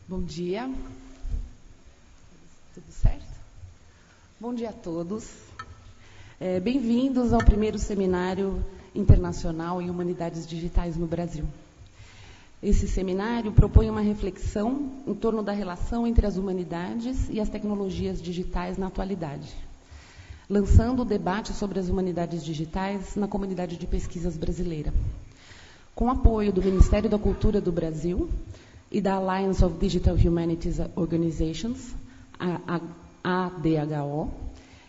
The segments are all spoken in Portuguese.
Bom dia. Tudo certo? Bom dia a todos. Bem-vindos ao primeiro Seminário Internacional em Humanidades Digitais no Brasil. Esse seminário propõe uma reflexão em torno da relação entre as humanidades e as tecnologias digitais na atualidade, lançando o debate sobre as humanidades digitais na comunidade de pesquisas brasileira. Com apoio do Ministério da Cultura do Brasil e da Alliance of Digital Humanities Organizations, a ADHO,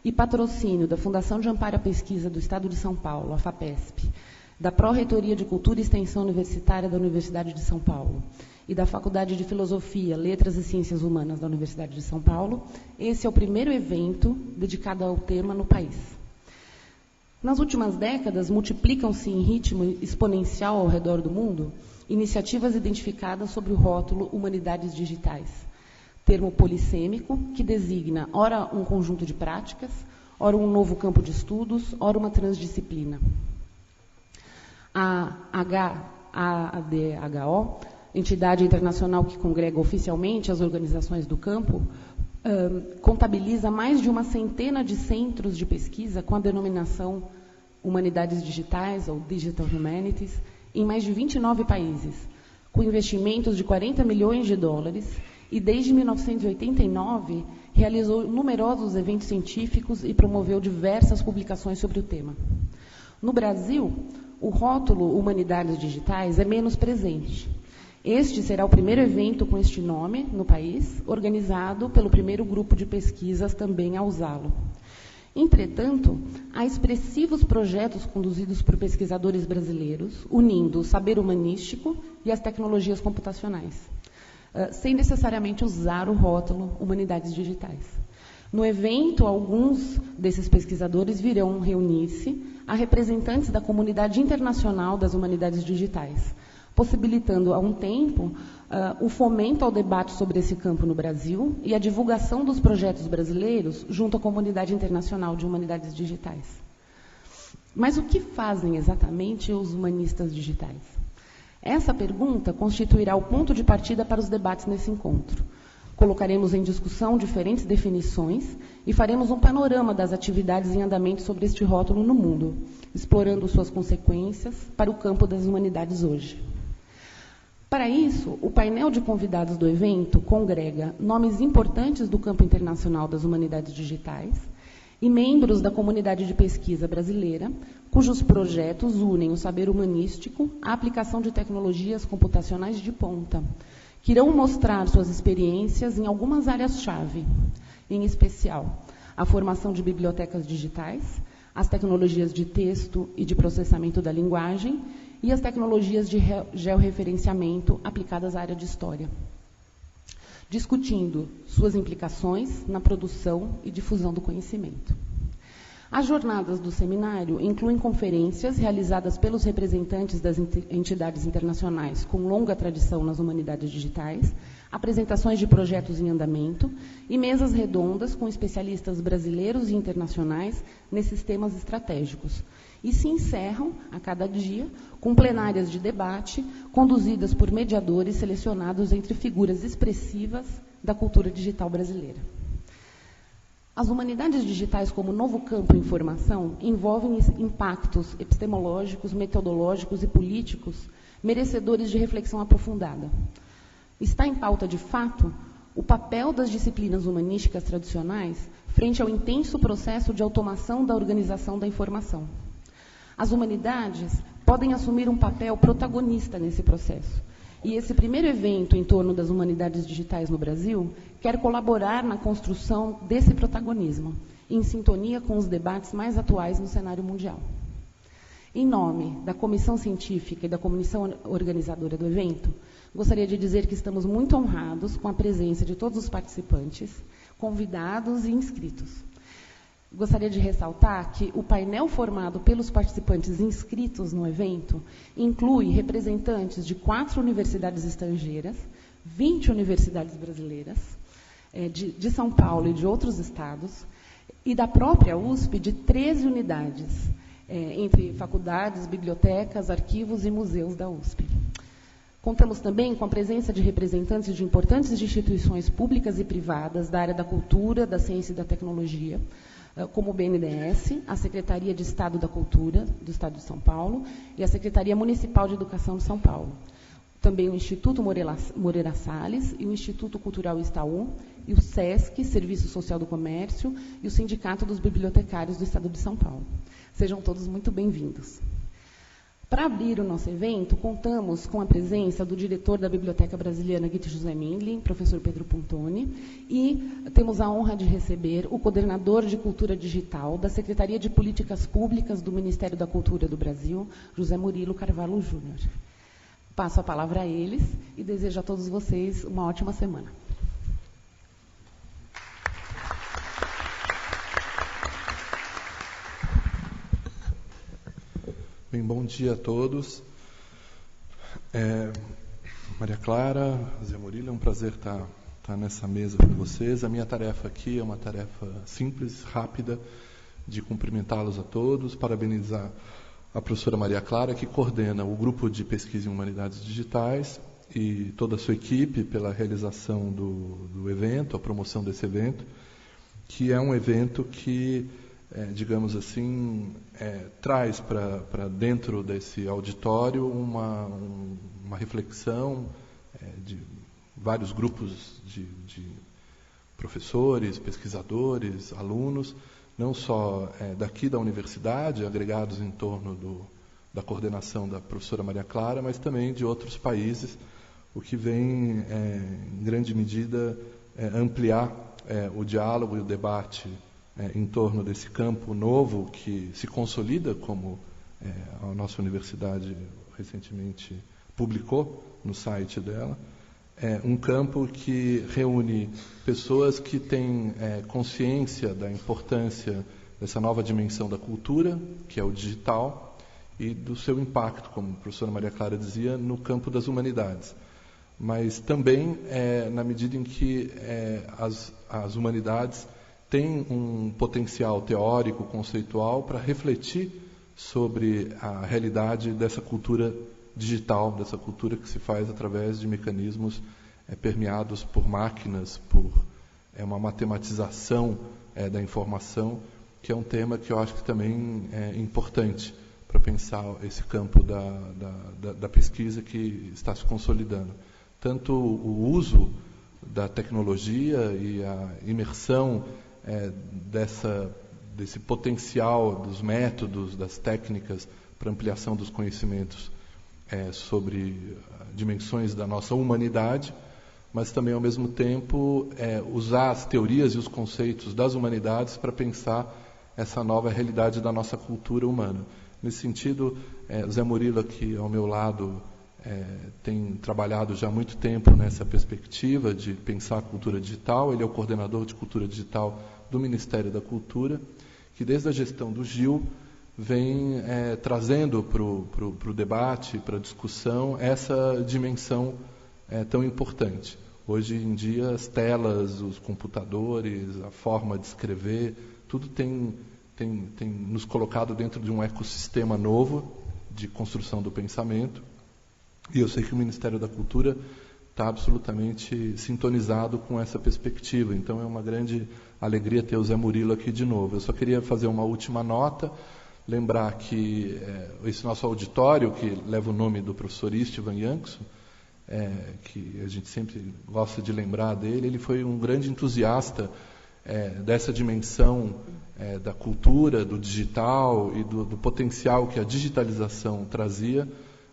e patrocínio da Fundação de Amparo à Pesquisa do Estado de São Paulo, a FAPESP, da Pró-Reitoria de Cultura e Extensão Universitária da Universidade de São Paulo e da Faculdade de Filosofia, Letras e Ciências Humanas da Universidade de São Paulo, esse é o primeiro evento dedicado ao tema no país. Nas últimas décadas, multiplicam-se em ritmo exponencial ao redor do mundo iniciativas identificadas sob o rótulo Humanidades Digitais, termo polissêmico que designa ora um conjunto de práticas, ora um novo campo de estudos, ora uma transdisciplina. A ADHO, entidade internacional que congrega oficialmente as organizações do campo, contabiliza mais de uma centena de centros de pesquisa com a denominação Humanidades Digitais, ou Digital Humanities, em mais de 29 países, com investimentos de 40 milhões de dólares, e desde 1989 realizou numerosos eventos científicos e promoveu diversas publicações sobre o tema. No Brasil, o rótulo Humanidades Digitais é menos presente. Este será o primeiro evento com este nome no país, organizado pelo primeiro grupo de pesquisas também a usá-lo. Entretanto, há expressivos projetos conduzidos por pesquisadores brasileiros, unindo o saber humanístico e as tecnologias computacionais, sem necessariamente usar o rótulo Humanidades Digitais. No evento, alguns desses pesquisadores virão reunir-se a representantes da comunidade internacional das humanidades digitais, possibilitando, há um tempo, o fomento ao debate sobre esse campo no Brasil e a divulgação dos projetos brasileiros junto à comunidade internacional de humanidades digitais. Mas o que fazem exatamente os humanistas digitais? Essa pergunta constituirá o ponto de partida para os debates nesse encontro. Colocaremos em discussão diferentes definições e faremos um panorama das atividades em andamento sobre este rótulo no mundo, explorando suas consequências para o campo das humanidades hoje. Para isso, o painel de convidados do evento congrega nomes importantes do campo internacional das humanidades digitais e membros da comunidade de pesquisa brasileira, cujos projetos unem o saber humanístico à aplicação de tecnologias computacionais de ponta, que irão mostrar suas experiências em algumas áreas-chave, em especial a formação de bibliotecas digitais, as tecnologias de texto e de processamento da linguagem e as tecnologias de georreferenciamento aplicadas à área de história, discutindo suas implicações na produção e difusão do conhecimento. As jornadas do seminário incluem conferências realizadas pelos representantes das entidades internacionais com longa tradição nas humanidades digitais, apresentações de projetos em andamento e mesas redondas com especialistas brasileiros e internacionais nesses temas estratégicos. E se encerram, a cada dia, com plenárias de debate conduzidas por mediadores selecionados entre figuras expressivas da cultura digital brasileira. As humanidades digitais como novo campo em formação envolvem impactos epistemológicos, metodológicos e políticos merecedores de reflexão aprofundada. Está em pauta, de fato, o papel das disciplinas humanísticas tradicionais frente ao intenso processo de automação da organização da informação. As humanidades podem assumir um papel protagonista nesse processo. E esse primeiro evento em torno das humanidades digitais no Brasil quer colaborar na construção desse protagonismo, em sintonia com os debates mais atuais no cenário mundial. Em nome da Comissão Científica e da Comissão Organizadora do evento, gostaria de dizer que estamos muito honrados com a presença de todos os participantes, convidados e inscritos. Gostaria de ressaltar que o painel formado pelos participantes inscritos no evento inclui representantes de 4 universidades estrangeiras, 20 universidades brasileiras, de São Paulo e de outros estados, e da própria USP de 13 unidades, entre faculdades, bibliotecas, arquivos e museus da USP. Contamos também com a presença de representantes de importantes instituições públicas e privadas da área da cultura, da ciência e da tecnologia, como o BNDES, a Secretaria de Estado da Cultura do Estado de São Paulo e a Secretaria Municipal de Educação de São Paulo. Também o Instituto Moreira Salles e o Instituto Cultural Itaú e o SESC, Serviço Social do Comércio, e o Sindicato dos Bibliotecários do Estado de São Paulo. Sejam todos muito bem-vindos. Para abrir o nosso evento, contamos com a presença do diretor da Biblioteca Brasiliana Goethe José Mindlin, professor Pedro Pontoni, e temos a honra de receber o coordenador de Cultura Digital da Secretaria de Políticas Públicas do Ministério da Cultura do Brasil, José Murilo Carvalho Júnior. Passo a palavra a eles e desejo a todos vocês uma ótima semana. Bem, bom dia a todos. Maria Clara, Zé Murilo, é um prazer estar nessa mesa com vocês. A minha tarefa aqui é uma tarefa simples, rápida, de cumprimentá-los a todos, parabenizar a professora Maria Clara, que coordena o Grupo de Pesquisa em Humanidades Digitais e toda a sua equipe pela realização do evento, a promoção desse evento, que é um evento que, digamos assim, traz para dentro desse auditório uma reflexão de vários grupos de professores, pesquisadores, alunos, não só daqui da universidade, agregados em torno da coordenação da professora Maria Clara, mas também de outros países, o que vem, em grande medida, ampliar o diálogo e o debate em torno desse campo novo que se consolida, como a nossa universidade recentemente publicou no site dela, um campo que reúne pessoas que têm consciência da importância dessa nova dimensão da cultura, que é o digital, e do seu impacto, como a professora Maria Clara dizia, no campo das humanidades. Mas também na medida em que as humanidades têm um potencial teórico, conceitual, para refletir sobre a realidade dessa cultura digital, dessa cultura que se faz através de mecanismos permeados por máquinas, por uma matematização da informação, que é um tema que eu acho que também é importante para pensar esse campo da pesquisa que está se consolidando. Tanto o uso da tecnologia e a imersão desse potencial dos métodos, das técnicas para ampliação dos conhecimentos sobre dimensões da nossa humanidade, mas também, ao mesmo tempo, usar as teorias e os conceitos das humanidades para pensar essa nova realidade da nossa cultura humana. Nesse sentido, o Zé Murilo, aqui ao meu lado, tem trabalhado já há muito tempo nessa perspectiva de pensar a cultura digital. Ele é o coordenador de cultura digital do Ministério da Cultura, que desde a gestão do Gil vem trazendo para o debate, para a discussão, essa dimensão tão importante. Hoje em dia, as telas, os computadores, a forma de escrever, tudo tem nos colocado dentro de um ecossistema novo de construção do pensamento. E eu sei que o Ministério da Cultura está absolutamente sintonizado com essa perspectiva. Então, é uma grande alegria ter o Zé Murilo aqui de novo. Eu só queria fazer uma última nota, lembrar que esse nosso auditório, que leva o nome do professor Istvan Jankson, que a gente sempre gosta de lembrar dele, ele foi um grande entusiasta dessa dimensão da cultura, do digital e do potencial que a digitalização trazia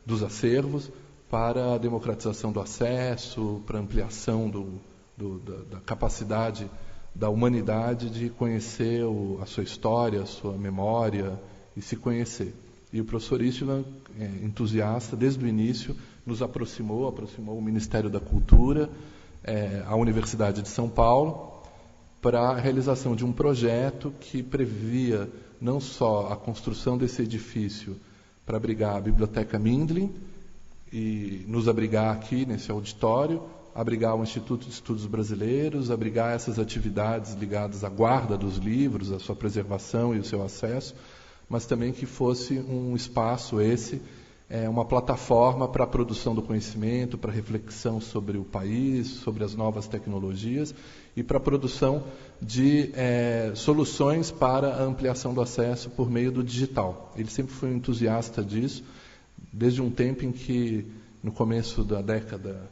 dos acervos para a democratização do acesso, para a ampliação da capacidade da humanidade de conhecer a sua história, a sua memória e se conhecer. E o professor Istvan, entusiasta, desde o início, nos aproximou o Ministério da Cultura, a Universidade de São Paulo, para a realização de um projeto que previa não só a construção desse edifício para abrigar a Biblioteca Mindlin e nos abrigar aqui nesse auditório, abrigar o Instituto de Estudos Brasileiros, abrigar essas atividades ligadas à guarda dos livros, à sua preservação e o seu acesso, mas também que fosse um espaço uma plataforma para a produção do conhecimento, para reflexão sobre o país, sobre as novas tecnologias e para a produção de soluções para a ampliação do acesso por meio do digital. Ele sempre foi um entusiasta disso, desde um tempo em que, no começo da década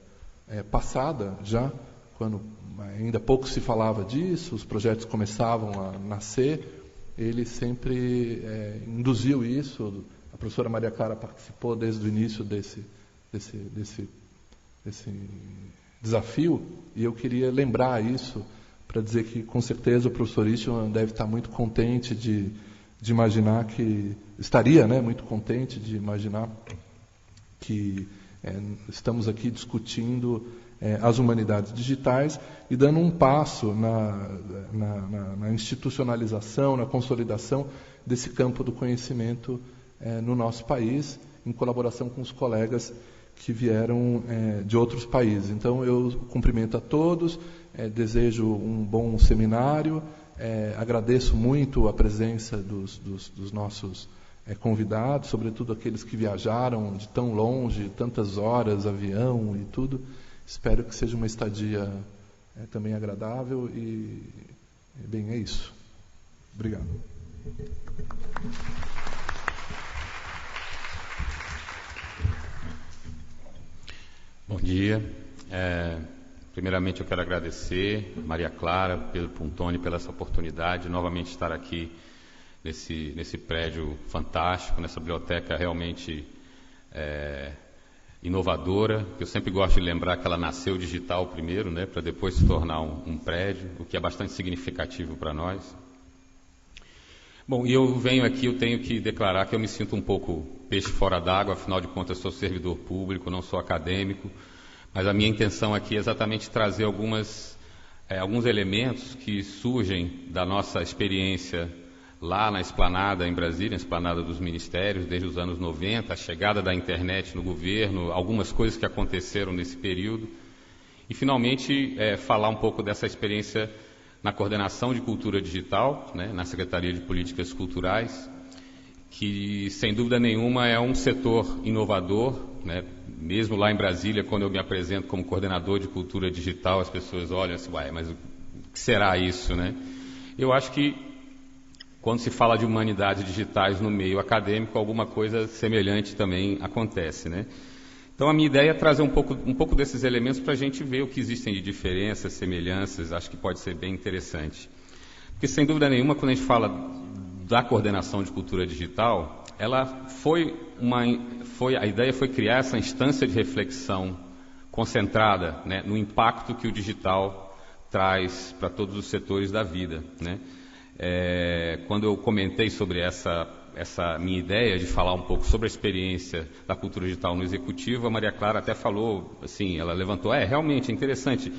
passada, já, quando ainda pouco se falava disso, os projetos começavam a nascer, ele sempre induziu isso. A professora Maria Clara participou desde o início desse desafio, e eu queria lembrar isso para dizer que, com certeza, o professor Eastman deve estar muito contente de imaginar que... Estaria, né, muito contente de imaginar que estamos aqui discutindo as humanidades digitais e dando um passo na institucionalização, na consolidação desse campo do conhecimento no nosso país, em colaboração com os colegas que vieram de outros países. Então, eu cumprimento a todos, desejo um bom seminário, agradeço muito a presença dos nossos convidados, sobretudo aqueles que viajaram de tão longe, tantas horas, avião e tudo. Espero que seja uma estadia também agradável e, bem, é isso. Obrigado. Bom dia. Primeiramente, eu quero agradecer a Maria Clara, Pedro Puntoni, pela essa oportunidade de novamente estar aqui nesse prédio fantástico, nessa biblioteca realmente inovadora. Eu sempre gosto de lembrar que ela nasceu digital primeiro, né, para depois se tornar um prédio, o que é bastante significativo para nós. Bom, e eu venho aqui, eu tenho que declarar que eu me sinto um pouco peixe fora d'água, afinal de contas sou servidor público, não sou acadêmico, mas a minha intenção aqui é exatamente trazer alguns elementos que surgem da nossa experiência lá na Esplanada, em Brasília, na Esplanada dos Ministérios, desde os anos 90, a chegada da internet no governo, algumas coisas que aconteceram nesse período, e finalmente falar um pouco dessa experiência na coordenação de cultura digital, né, na Secretaria de Políticas Culturais, que, sem dúvida nenhuma, é um setor inovador, né? Mesmo lá em Brasília, quando eu me apresento como coordenador de cultura digital, as pessoas olham assim, uai, mas o que será isso, né? Eu acho que, quando se fala de humanidades digitais no meio acadêmico, alguma coisa semelhante também acontece, né? Então, a minha ideia é trazer um pouco desses elementos para a gente ver o que existem de diferenças, semelhanças, acho que pode ser bem interessante. Porque, sem dúvida nenhuma, quando a gente fala da coordenação de cultura digital, a ideia foi criar essa instância de reflexão concentrada, né, no impacto que o digital traz para todos os setores da vida, né? Quando eu comentei sobre essa minha ideia de falar um pouco sobre a experiência da cultura digital no Executivo, a Maria Clara até falou, assim, ela levantou, realmente é interessante,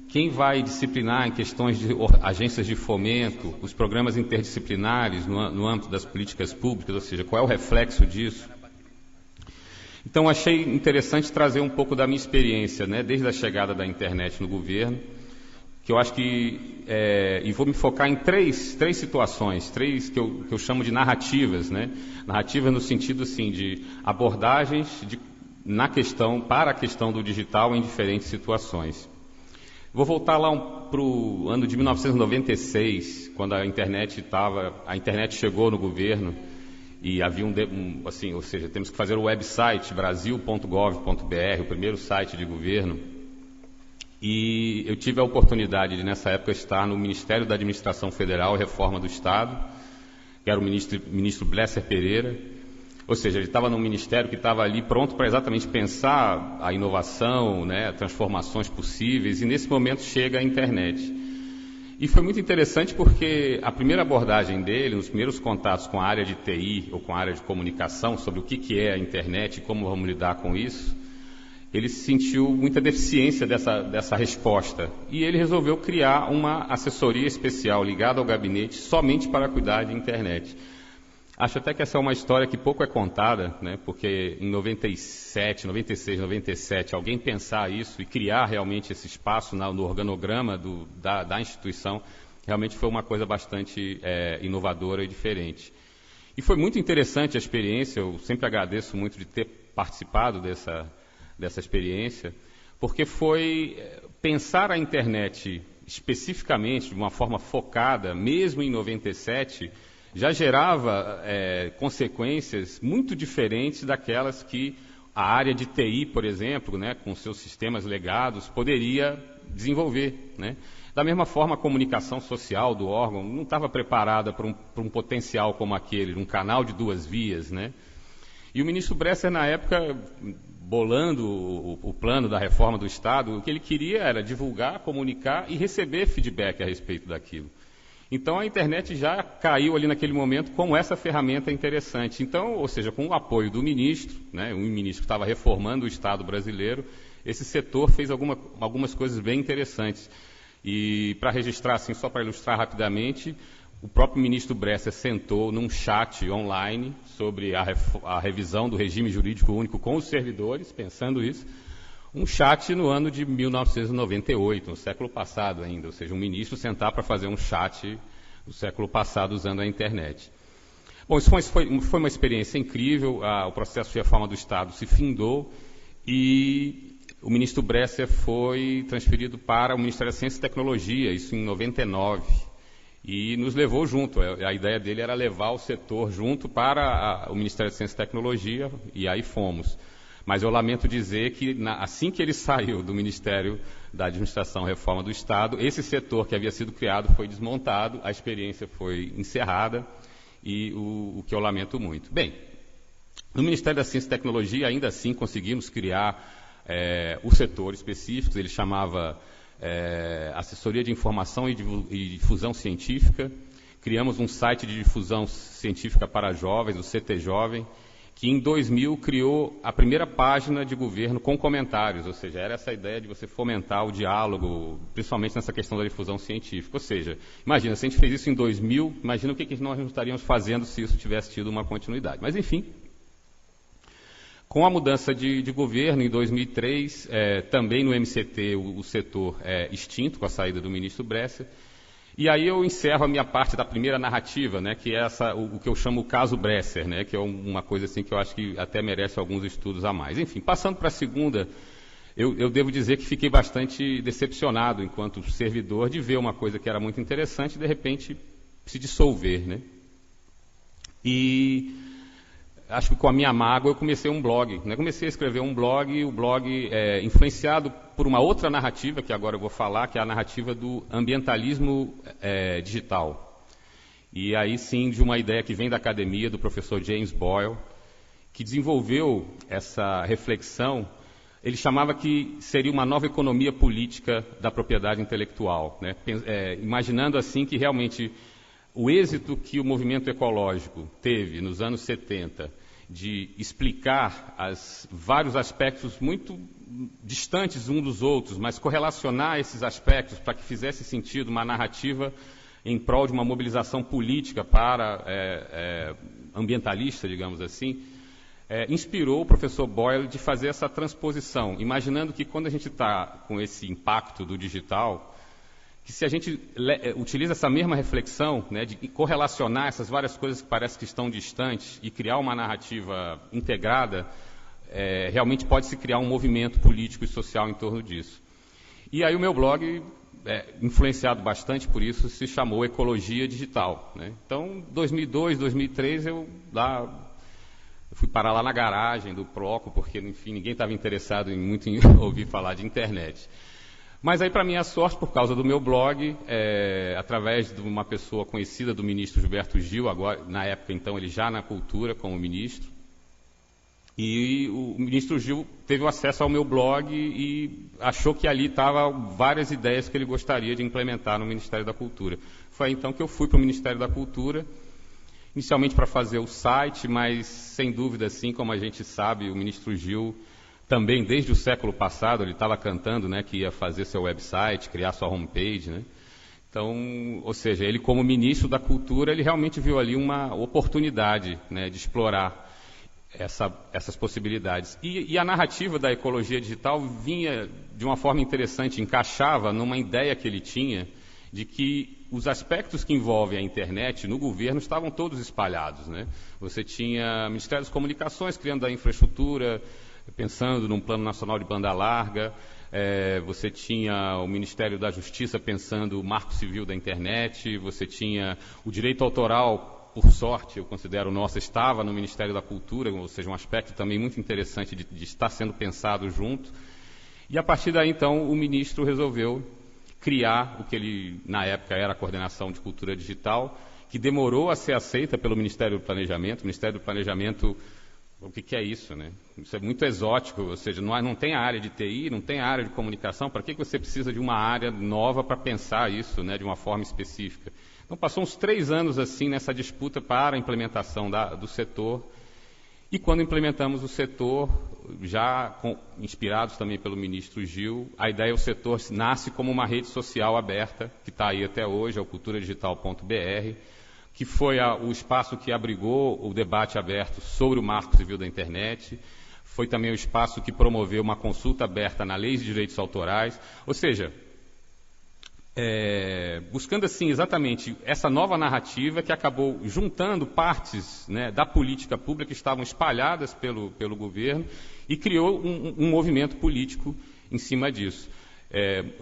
quem vai disciplinar em questões de agências de fomento, os programas interdisciplinares no âmbito das políticas públicas, ou seja, qual é o reflexo disso? Então, achei interessante trazer um pouco da minha experiência, né, desde a chegada da internet no governo, que eu acho que, e vou me focar em três situações, que eu chamo de narrativas, né? Narrativas no sentido, assim, de abordagens para a questão do digital em diferentes situações. Vou voltar lá para o ano de 1996, quando a internet chegou no governo e havia ou seja, temos que fazer o website brasil.gov.br, o primeiro site de governo. E eu tive a oportunidade de, nessa época, estar no Ministério da Administração Federal e Reforma do Estado, que era o ministro Blesser Pereira. Ou seja, ele estava num ministério que estava ali pronto para exatamente pensar a inovação, né, transformações possíveis, e nesse momento chega a internet. E foi muito interessante porque a primeira abordagem dele, os primeiros contatos com a área de TI ou com a área de comunicação, sobre o que é a internet e como vamos lidar com isso, ele sentiu muita deficiência dessa resposta. E ele resolveu criar uma assessoria especial ligada ao gabinete somente para cuidar de internet. Acho até que essa é uma história que pouco é contada, né? Porque em 96, 97, alguém pensar isso e criar realmente esse espaço no organograma da instituição, realmente foi uma coisa bastante inovadora e diferente. E foi muito interessante a experiência, eu sempre agradeço muito de ter participado dessa experiência, porque foi pensar a internet especificamente, de uma forma focada, mesmo em 97, já gerava consequências muito diferentes daquelas que a área de TI, por exemplo, né, com seus sistemas legados, poderia desenvolver, né? Da mesma forma, a comunicação social do órgão não estava preparada para um potencial como aquele, um canal de 2 vias, né? E o ministro Bresser, na época, bolando o plano da reforma do Estado, o que ele queria era divulgar, comunicar e receber feedback a respeito daquilo. Então, a internet já caiu ali naquele momento como essa ferramenta interessante. Então, ou seja, com o apoio do ministro, né, um ministro que estava reformando o Estado brasileiro, esse setor fez algumas coisas bem interessantes. E, para registrar, assim, só para ilustrar rapidamente, o próprio ministro Bresser sentou num chat online sobre a revisão do regime jurídico único com os servidores, pensando isso, um chat no ano de 1998, no século passado ainda, ou seja, um ministro sentar para fazer um chat no século passado usando a internet. Bom, isso foi uma experiência incrível, o processo de reforma do Estado se findou e o ministro Bresser foi transferido para o Ministério da Ciência e Tecnologia, isso em 99, e nos levou junto. A ideia dele era levar o setor junto para o Ministério da Ciência e Tecnologia, e aí fomos. Mas eu lamento dizer que, assim que ele saiu do Ministério da Administração e Reforma do Estado, esse setor que havia sido criado foi desmontado, a experiência foi encerrada, e o que eu lamento muito. Bem, no Ministério da Ciência e Tecnologia, ainda assim, conseguimos criar o setor específico, ele chamava Assessoria de Informação e Difusão Científica. Criamos um site de difusão científica para jovens, o CT Jovem, que em 2000 criou a primeira página de governo com comentários, ou seja, era essa ideia de você fomentar o diálogo, principalmente nessa questão da difusão científica. Ou seja, imagina, se a gente fez isso em 2000, imagina o que nós não estaríamos fazendo se isso tivesse tido uma continuidade. Mas, enfim, com a mudança de governo em 2003, também no MCT o setor extinto com a saída do ministro Bresser. E aí eu encerro a minha parte da primeira narrativa, né, que é o que eu chamo o caso Bresser, né, que é uma coisa assim que eu acho que até merece alguns estudos a mais. Enfim, passando para a segunda, eu devo dizer que fiquei bastante decepcionado enquanto servidor de ver uma coisa que era muito interessante e de repente se dissolver, né. E acho que com a minha mágoa eu comecei um blog, né? Comecei a escrever um blog, o blog influenciado por uma outra narrativa, que agora eu vou falar, que é a narrativa do ambientalismo digital. E aí sim, de uma ideia que vem da academia, do professor James Boyle, que desenvolveu essa reflexão. Ele chamava que seria uma nova economia política da propriedade intelectual, né? Imaginando assim que realmente o êxito que o movimento ecológico teve nos anos 70 de explicar vários aspectos muito distantes uns dos outros, mas correlacionar esses aspectos para que fizesse sentido uma narrativa em prol de uma mobilização política para ambientalista, digamos assim, inspirou o professor Boyle de fazer essa transposição, imaginando que quando a gente está com esse impacto do digital, que se a gente utiliza essa mesma reflexão, né, de correlacionar essas várias coisas que parece que estão distantes e criar uma narrativa integrada, realmente pode-se criar um movimento político e social em torno disso. E aí o meu blog, influenciado bastante por isso, se chamou Ecologia Digital, né? Então, 2002, 2003, eu fui parar lá na garagem do Proco, porque, enfim, ninguém estava interessado muito em ouvir falar de internet. Mas aí, para minha sorte, por causa do meu blog, através de uma pessoa conhecida do ministro Gilberto Gil, agora, na época, então, ele já na cultura como ministro, e o ministro Gil teve acesso ao meu blog e achou que ali estavam várias ideias que ele gostaria de implementar no Ministério da Cultura. Foi aí, então, que eu fui para o Ministério da Cultura, inicialmente para fazer o site, mas, sem dúvida, assim, como a gente sabe, o ministro Gil também, desde o século passado, ele estava cantando, né, que ia fazer seu website, criar sua homepage, né? Então, ou seja, ele como ministro da Cultura, ele realmente viu ali uma oportunidade, né, de explorar essas possibilidades. E a narrativa da ecologia digital vinha de uma forma interessante, encaixava numa ideia que ele tinha de que os aspectos que envolvem a internet no governo estavam todos espalhados, né? Você tinha o Ministério das Comunicações criando a infraestrutura, pensando num plano nacional de banda larga, você tinha o Ministério da Justiça pensando o marco civil da internet, você tinha o direito autoral, por sorte, eu considero nosso, estava no Ministério da Cultura, ou seja, um aspecto também muito interessante de estar sendo pensado junto. E a partir daí, então, o ministro resolveu criar o que ele, na época, era a Coordenação de Cultura Digital, que demorou a ser aceita pelo Ministério do Planejamento. O Ministério do Planejamento, o que é isso, né? Isso é muito exótico, ou seja, não tem a área de TI, não tem a área de comunicação, para que você precisa de uma área nova para pensar isso, né, de uma forma específica? Então, passou uns 3 anos assim nessa disputa para a implementação do setor. E quando implementamos o setor, já inspirados também pelo ministro Gil, a ideia, o setor nasce como uma rede social aberta, que está aí até hoje, é o culturadigital.br, que foi o espaço que abrigou o debate aberto sobre o Marco Civil da Internet, foi também o espaço que promoveu uma consulta aberta na Lei de Direitos Autorais, ou seja, buscando assim exatamente essa nova narrativa que acabou juntando partes, né, da política pública que estavam espalhadas pelo governo e criou um movimento político em cima disso.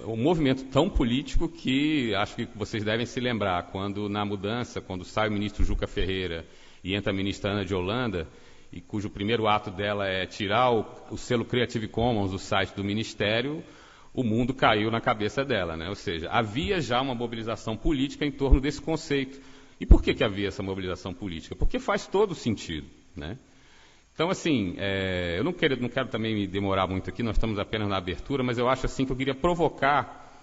Um movimento tão político que acho que vocês devem se lembrar, quando na mudança, quando sai o ministro Juca Ferreira e entra a ministra Ana de Holanda, e cujo primeiro ato dela é tirar o selo Creative Commons do site do Ministério, o mundo caiu na cabeça dela, né? Ou seja, havia já uma mobilização política em torno desse conceito. E por que havia essa mobilização política? Porque faz todo sentido, né? Então, assim, eu não quero também me demorar muito aqui, nós estamos apenas na abertura, mas eu acho assim que eu queria provocar,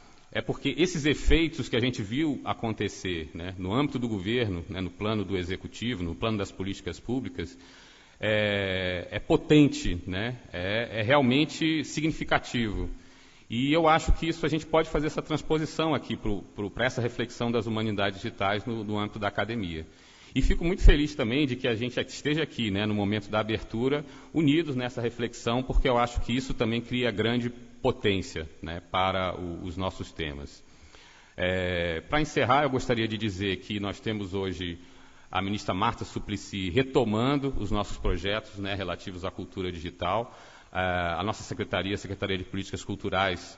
porque esses efeitos que a gente viu acontecer, né, no âmbito do governo, né, no plano do executivo, no plano das políticas públicas, é potente, né? É realmente significativo. E eu acho que isso a gente pode fazer essa transposição aqui para essa reflexão das humanidades digitais no âmbito da academia. E fico muito feliz também de que a gente esteja aqui, né, no momento da abertura, unidos nessa reflexão, porque eu acho que isso também cria grande potência, né, para os nossos temas. Para encerrar, eu gostaria de dizer que nós temos hoje a ministra Marta Suplicy retomando os nossos projetos, né, relativos à cultura digital. A nossa Secretaria de Políticas Culturais,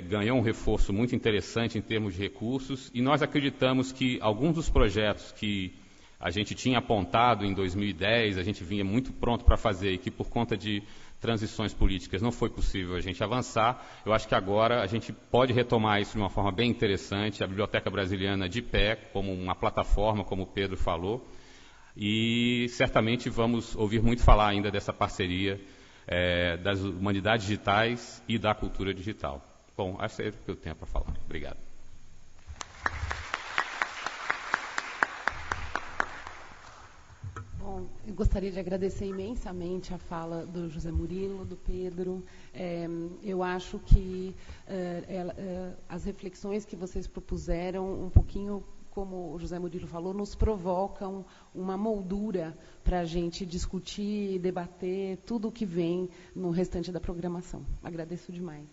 ganhou um reforço muito interessante em termos de recursos, e nós acreditamos que alguns dos projetos que a gente tinha apontado em 2010, a gente vinha muito pronto para fazer, e que por conta de transições políticas não foi possível a gente avançar, eu acho que agora a gente pode retomar isso de uma forma bem interessante, a Biblioteca Brasiliana de pé, como uma plataforma, como o Pedro falou, e certamente vamos ouvir muito falar ainda dessa parceria das humanidades digitais e da cultura digital. Bom, acho que é o que eu tenho para falar. Obrigado. Bom, eu gostaria de agradecer imensamente a fala do José Murilo, do Pedro. Eu acho que as reflexões que vocês propuseram, um pouquinho, como o José Murilo falou, nos provocam uma moldura para a gente discutir e debater tudo o que vem no restante da programação. Agradeço demais.